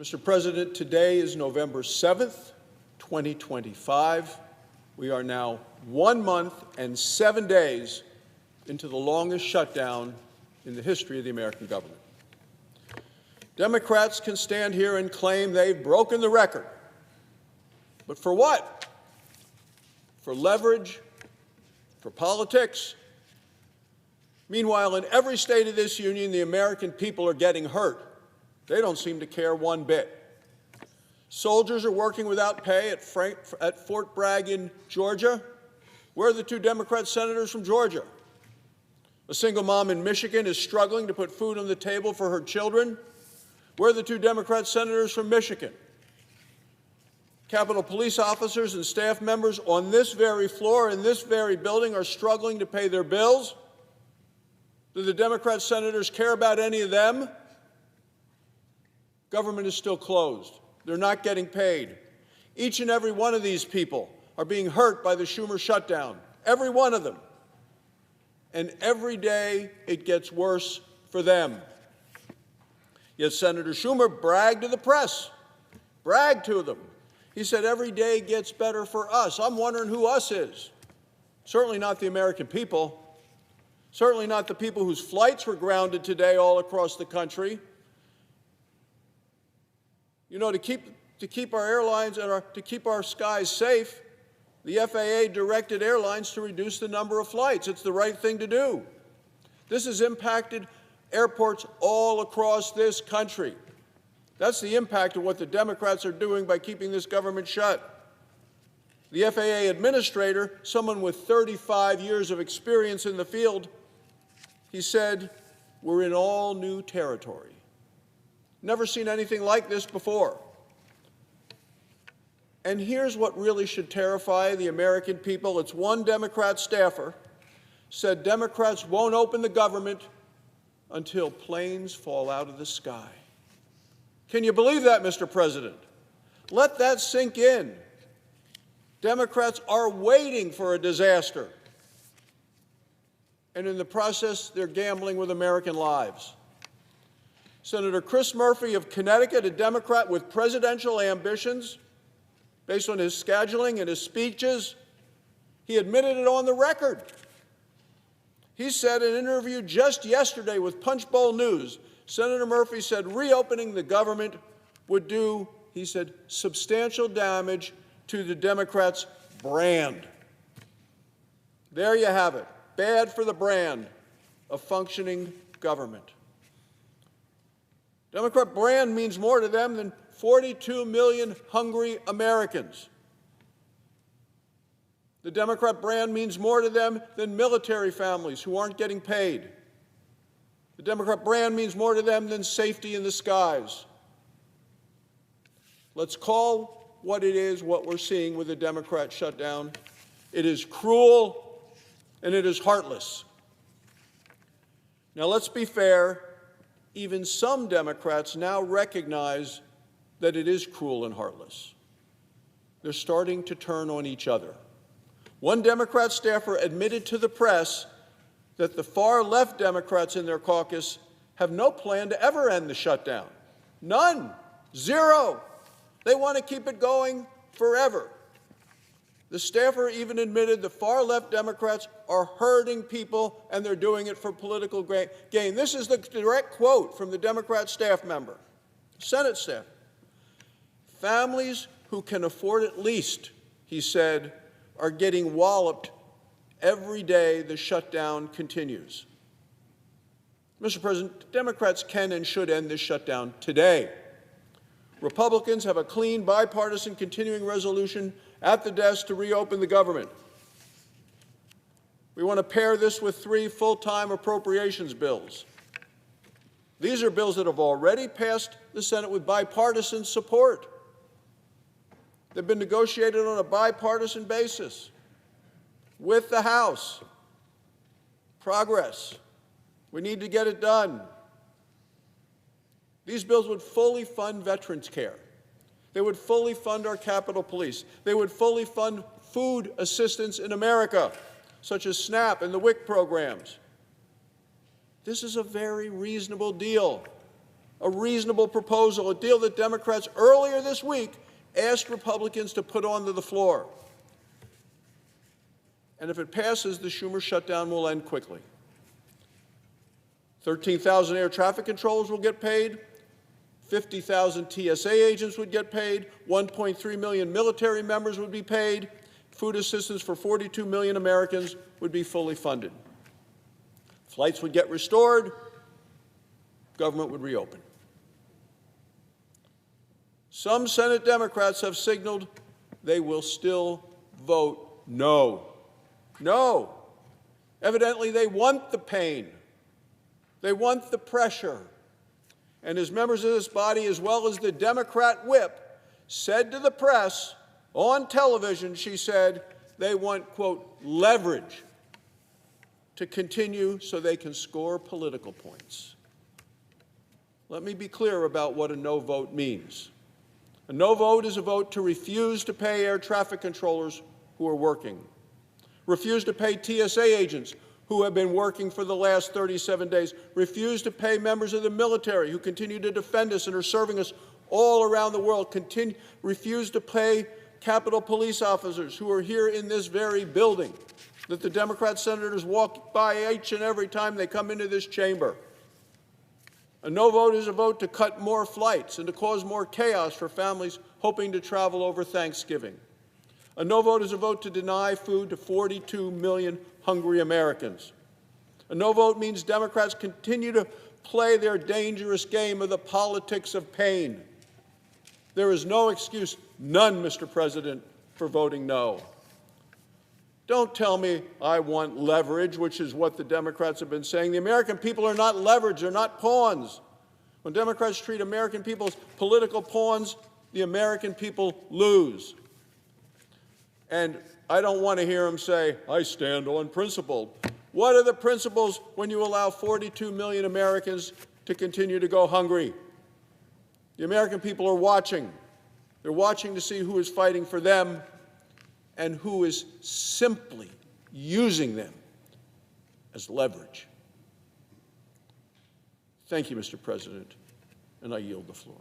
Mr. President, today is November 7th, 2025. We are now 1 month and 7 days into the longest shutdown in the history of the American government. Democrats can stand here and claim they've broken the record. But for what? For leverage? For politics? Meanwhile, in every state of this union, the American people are getting hurt. They don't seem to care one bit. Soldiers are working without pay at Fort Bragg in Georgia. Where are the 2 Democrat senators from Georgia? A single mom in Michigan is struggling to put food on the table for her children. Where are the 2 Democrat senators from Michigan? Capitol Police officers and staff members on this very floor in this very building are struggling to pay their bills. Do the Democrat senators care about any of them? Government is still closed. They're not getting paid. Each and every one of these people are being hurt by the Schumer shutdown, every one of them. And every day it gets worse for them. Yet Senator Schumer bragged to the press, bragged to them. He said, every day gets better for us. I'm wondering who us is. Certainly not the American people. Certainly not the people whose flights were grounded today all across the country. You know, to keep our airlines and to keep our skies safe, the FAA directed airlines to reduce the number of flights. It's the right thing to do. This has impacted airports all across this country. That's the impact of what the Democrats are doing by keeping this government shut. The FAA administrator, someone with 35 years of experience in the field, he said, we're in all new territory. Never seen anything like this before. And here's what really should terrify the American people. It's one Democrat staffer said Democrats won't open the government until planes fall out of the sky. Can you believe that, Mr. President? Let that sink in. Democrats are waiting for a disaster. And in the process, they're gambling with American lives. Senator Chris Murphy of Connecticut, a Democrat with presidential ambitions, based on his scheduling and his speeches, he admitted it on the record. He said in an interview just yesterday with Punchbowl News, Senator Murphy said reopening the government would do, he said, substantial damage to the Democrats' brand. There you have it. Bad for the brand of functioning government. Democrat brand means more to them than 42 million hungry Americans. The Democrat brand means more to them than military families who aren't getting paid. The Democrat brand means more to them than safety in the skies. Let's call what it is, what we're seeing with the Democrat shutdown. It is cruel and it is heartless. Now, let's be fair. Even some Democrats now recognize that it is cruel and heartless. They're starting to turn on each other. One Democrat staffer admitted to the press that the far-left Democrats in their caucus have no plan to ever end the shutdown. None. Zero. They want to keep it going forever. The staffer even admitted the far-left Democrats are hurting people and they're doing it for political gain. This is the direct quote from the Democrat staff member, Senate staff. Families who can afford it least, he said, are getting walloped every day the shutdown continues. Mr. President, Democrats can and should end this shutdown today. Republicans have a clean, bipartisan continuing resolution at the desk to reopen the government. We want to pair this with 3 full-time appropriations bills. These are bills that have already passed the Senate with bipartisan support. They've been negotiated on a bipartisan basis with the House. Progress. We need to get it done. These bills would fully fund veterans care. They would fully fund our Capitol Police. They would fully fund food assistance in America, such as SNAP and the WIC programs. This is a very reasonable deal, a reasonable proposal, a deal that Democrats earlier this week asked Republicans to put onto the floor. And if it passes, the Schumer shutdown will end quickly. 13,000 air traffic controllers will get paid. 50,000 TSA agents would get paid. 1.3 million military members would be paid. Food assistance for 42 million Americans would be fully funded. Flights would get restored. Government would reopen. Some Senate Democrats have signaled they will still vote no. No. Evidently, they want the pain. They want the pressure. And as members of this body, as well as the Democrat whip, said to the press on television, she said, they want, quote, leverage to continue so they can score political points. Let me be clear about what a no vote means. A no vote is a vote to refuse to pay air traffic controllers who are working, refuse to pay TSA agents who have been working for the last 37 days, refuse to pay members of the military who continue to defend us and are serving us all around the world, refuse to pay Capitol Police officers who are here in this very building that the Democrat senators walk by each and every time they come into this chamber. A no vote is a vote to cut more flights and to cause more chaos for families hoping to travel over Thanksgiving. A no vote is a vote to deny food to 42 million hungry Americans. A no vote means Democrats continue to play their dangerous game of the politics of pain. There is no excuse, none, Mr. President, for voting no. Don't tell me I want leverage, which is what the Democrats have been saying. The American people are not leverage, they're not pawns. When Democrats treat American people as political pawns, the American people lose. And I don't want to hear them say, I stand on principle. What are the principles when you allow 42 million Americans to continue to go hungry? The American people are watching. They're watching to see who is fighting for them and who is simply using them as leverage. Thank you, Mr. President, and I yield the floor.